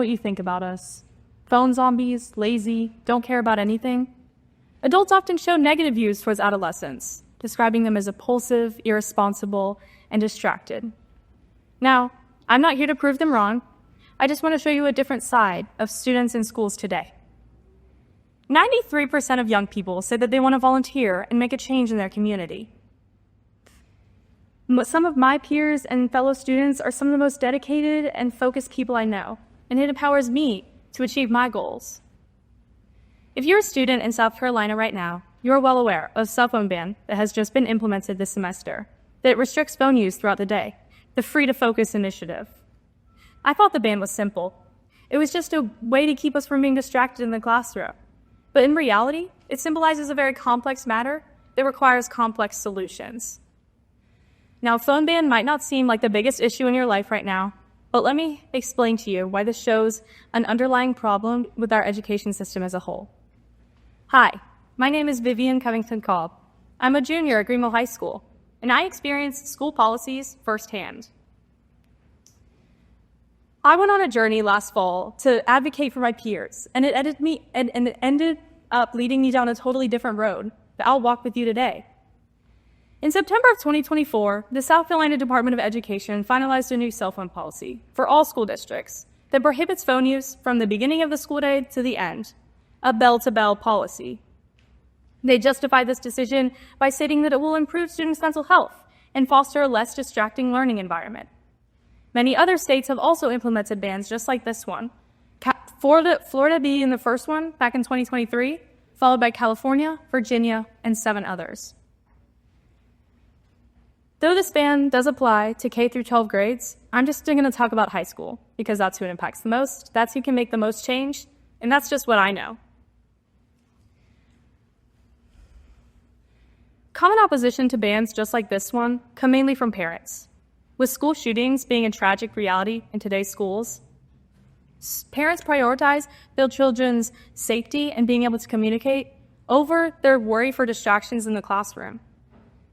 what you think about us. Phone zombies, lazy, don't care about anything. Adults often show negative views towards adolescents, describing them as impulsive, irresponsible, and distracted. Now, I'm not here to prove them wrong. I just want to show you a different side of students in schools today. 93% of young people say that they want to volunteer and make a change in their community. Some of my peers and fellow students are some of the most dedicated and focused people I know, and it empowers me to achieve my goals. If you're a student in South Carolina right now, you're well aware of the cell phone ban that has just been implemented this semester, that restricts phone use throughout the day, the Free to Focus initiative. I thought the ban was simple. It was just a way to keep us from being distracted in the classroom. But in reality, it symbolizes a very complex matter that requires complex solutions. Now, a phone ban might not seem like the biggest issue in your life right now, but let me explain to you why this shows an underlying problem with our education system as a whole. Hi, my name is Vivian Covington-Kolb. I'm a junior at Greenville High School, and I experienced school policies firsthand. I went on a journey last fall to advocate for my peers, and it ended up leading me down a totally different road that I'll walk with you today. In September of 2024, the South Carolina Department of Education finalized a new cell phone policy for all school districts that prohibits phone use from the beginning of the school day to the end, a bell-to-bell policy. They justified this decision by stating that it will improve students' mental health and foster a less distracting learning environment. Many other states have also implemented bans just like this one, Florida being the first one back in 2023, followed by California, Virginia, and 7 others. Though this ban does apply to K through 12 grades, I'm just going to talk about high school because that's who it impacts the most, that's who can make the most change, and that's just what I know. Common opposition to bans just like this one come mainly from parents. With school shootings being a tragic reality in today's schools, parents prioritize their children's safety and being able to communicate over their worry for distractions in the classroom.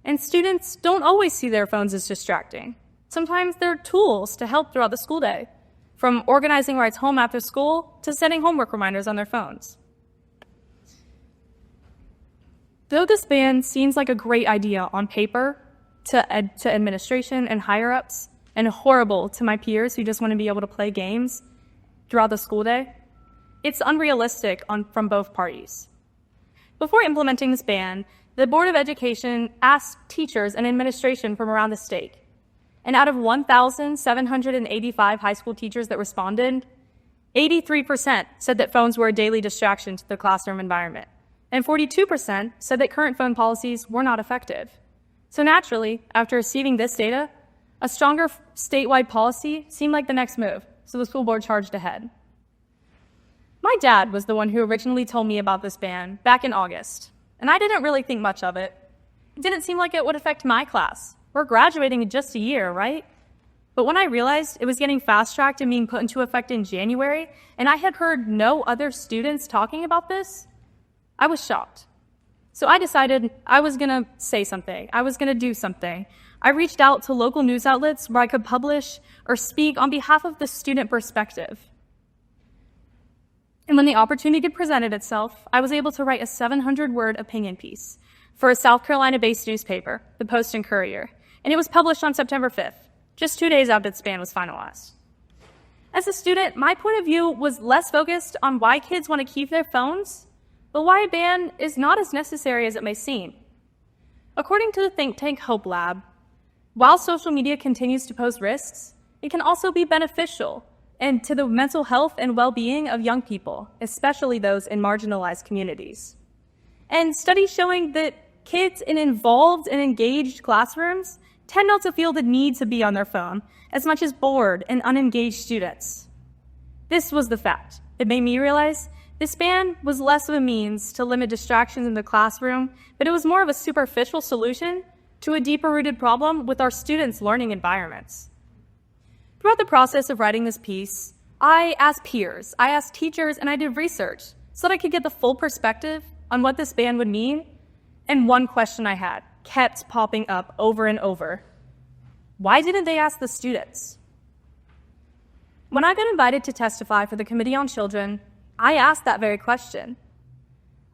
And students don't always see their phones as distracting. Sometimes they're tools to help throughout the school day, from organizing rides home after school to setting homework reminders on their phones. Though this ban seems like a great idea on paper to administration and higher-ups, and horrible to my peers who just want to be able to play games throughout the school day, it's unrealistic from both parties. Before implementing this ban, the Board of Education asked teachers and administration from around the state. And out of 1,785 high school teachers that responded, 83% said that phones were a daily distraction to the classroom environment. And 42% said that current phone policies were not effective. So naturally, after receiving this data, a stronger statewide policy seemed like the next move, so the school board charged ahead. My dad was the one who originally told me about this ban back in August, and I didn't really think much of it. It didn't seem like it would affect my class. We're graduating in just a year, right? But when I realized it was getting fast-tracked and being put into effect in January, and I had heard no other students talking about this, I was shocked. So I decided I was going to say something. I was going to do something. I reached out to local news outlets where I could publish or speak on behalf of the student perspective. And when the opportunity presented itself, I was able to write a 700-word opinion piece for a South Carolina-based newspaper, the Post and Courier, and it was published on September 5th, just 2 days after this ban was finalized. As a student, my point of view was less focused on why kids want to keep their phones, but why a ban is not as necessary as it may seem. According to the think tank Hope Lab, while social media continues to pose risks, it can also be beneficial and to the mental health and well-being of young people, especially those in marginalized communities. And studies showing that kids in involved and engaged classrooms tend not to feel the need to be on their phone as much as bored and unengaged students. This was the fact. It made me realize this ban was less of a means to limit distractions in the classroom, but it was more of a superficial solution to a deeper-rooted problem with our students' learning environments. Throughout the process of writing this piece, I asked peers, I asked teachers, and I did research so that I could get the full perspective on what this ban would mean. And one question I had kept popping up over and over. Why didn't they ask the students? When I got invited to testify for the Committee on Children, I asked that very question.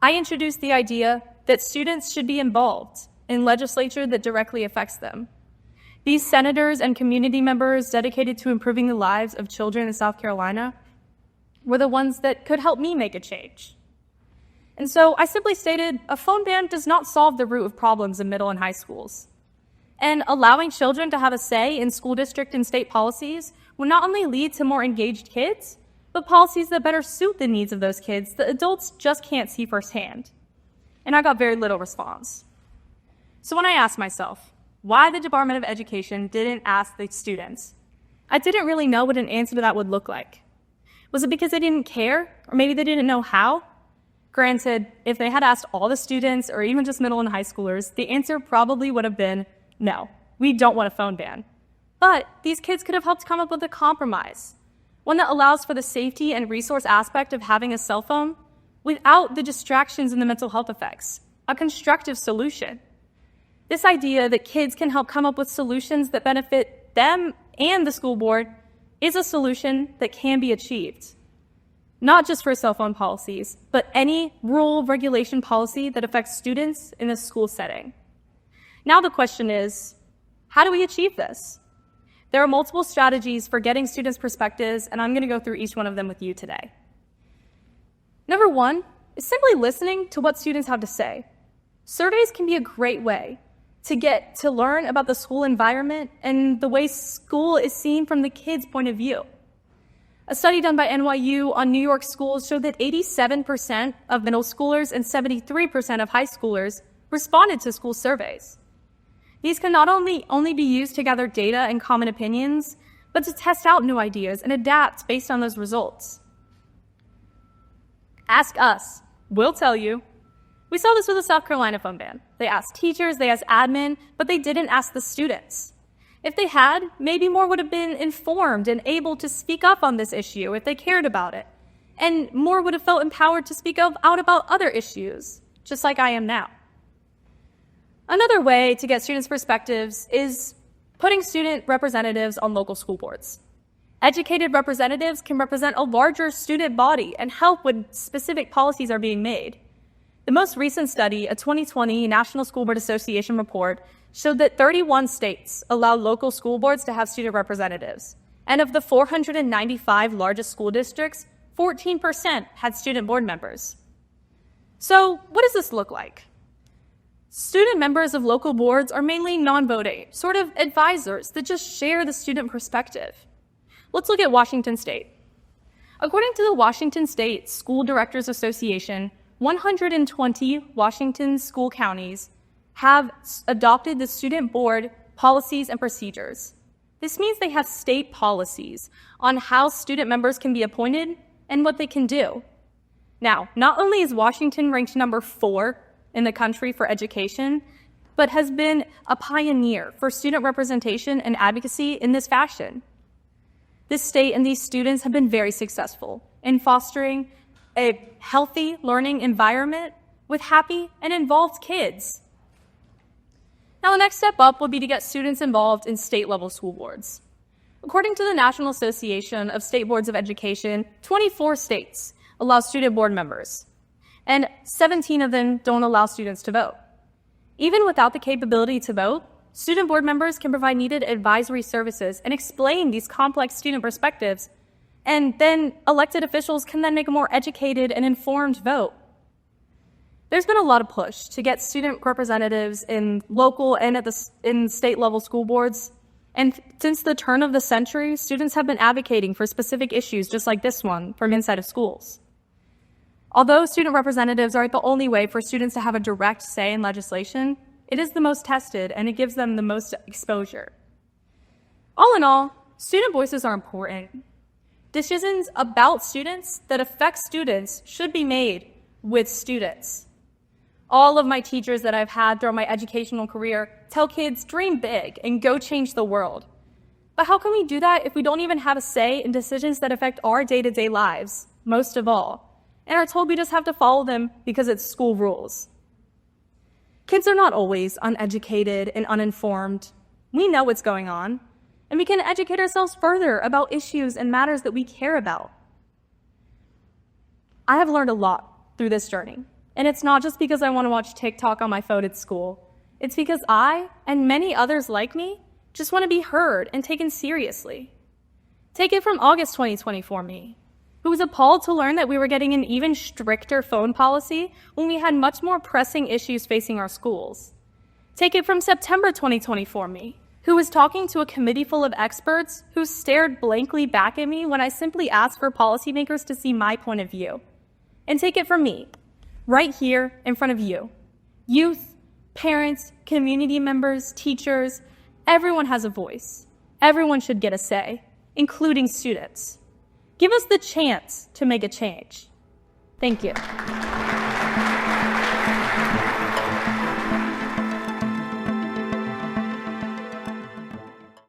I introduced the idea that students should be involved in legislature that directly affects them. These senators and community members dedicated to improving the lives of children in South Carolina were the ones that could help me make a change. And so I simply stated, a phone ban does not solve the root of problems in middle and high schools. And allowing children to have a say in school district and state policies will not only lead to more engaged kids, but policies that better suit the needs of those kids that adults just can't see firsthand. And I got very little response. So when I asked myself why the Department of Education didn't ask the students, I didn't really know what an answer to that would look like. Was it because they didn't care, or maybe they didn't know how? Granted, if they had asked all the students, or even just middle and high schoolers, the answer probably would have been, no, we don't want a phone ban. But these kids could have helped come up with a compromise, one that allows for the safety and resource aspect of having a cell phone without the distractions and the mental health effects, a constructive solution. This idea that kids can help come up with solutions that benefit them and the school board is a solution that can be achieved. Not just for cell phone policies, but any rule regulation policy that affects students in a school setting. Now the question is, how do we achieve this? There are multiple strategies for getting students' perspectives, and I'm going to go through each one of them with you today. Number one is simply listening to what students have to say. Surveys can be a great way to get to learn about the school environment and the way school is seen from the kids' point of view. A study done by NYU on New York schools showed that 87% of middle schoolers and 73% of high schoolers responded to school surveys. These can not only be used to gather data and common opinions, but to test out new ideas and adapt based on those results. Ask us. We'll tell you. We saw this with the South Carolina phone ban. They asked teachers, they asked admin, but they didn't ask the students. If they had, maybe more would have been informed and able to speak up on this issue if they cared about it. And more would have felt empowered to speak out about other issues, just like I am now. Another way to get students' perspectives is putting student representatives on local school boards. Educated representatives can represent a larger student body and help when specific policies are being made. The most recent study, a 2020 National School Board Association report, showed that 31 states allow local school boards to have student representatives. And of the 495 largest school districts, 14% had student board members. So what does this look like? Student members of local boards are mainly non-voting, sort of advisors that just share the student perspective. Let's look at Washington State. According to the Washington State School Directors Association, 120 Washington school counties have adopted the student board policies and procedures. This means they have state policies on how student members can be appointed and what they can do. Now, not only is Washington ranked number 4 in the country for education, but has been a pioneer for student representation and advocacy in this fashion. This state and these students have been very successful in fostering a healthy learning environment with happy and involved kids. Now, the next step up would be to get students involved in state-level school boards. According to the National Association of State Boards of Education, 24 states allow student board members, and 17 of them don't allow students to vote. Even without the capability to vote, student board members can provide needed advisory services and explain these complex student perspectives, and then elected officials can then make a more educated and informed vote. There's been a lot of push to get student representatives in local and in state-level school boards, and since the turn of the century, students have been advocating for specific issues just like this one from inside of schools. Although student representatives aren't the only way for students to have a direct say in legislation, it is the most tested and it gives them the most exposure. All in all, student voices are important. Decisions about students that affect students should be made with students. All of my teachers that I've had throughout my educational career tell kids, dream big and go change the world. But how can we do that if we don't even have a say in decisions that affect our day-to-day lives, most of all, and are told we just have to follow them because it's school rules? Kids are not always uneducated and uninformed. We know what's going on. and we can educate ourselves further about issues and matters that we care about. I have learned a lot through this journey, and it's not just because I want to watch TikTok on my phone at school. It's because I, and many others like me, just want to be heard and taken seriously. Take it from August 2024 me, who was appalled to learn that we were getting an even stricter phone policy when we had much more pressing issues facing our schools. Take it from September 2024 me, who was talking to a committee full of experts who stared blankly back at me when I simply asked for policymakers to see my point of view. And take it from me, right here in front of you. Youth, parents, community members, teachers, everyone has a voice. Everyone should get a say, including students. Give us the chance to make a change. Thank you.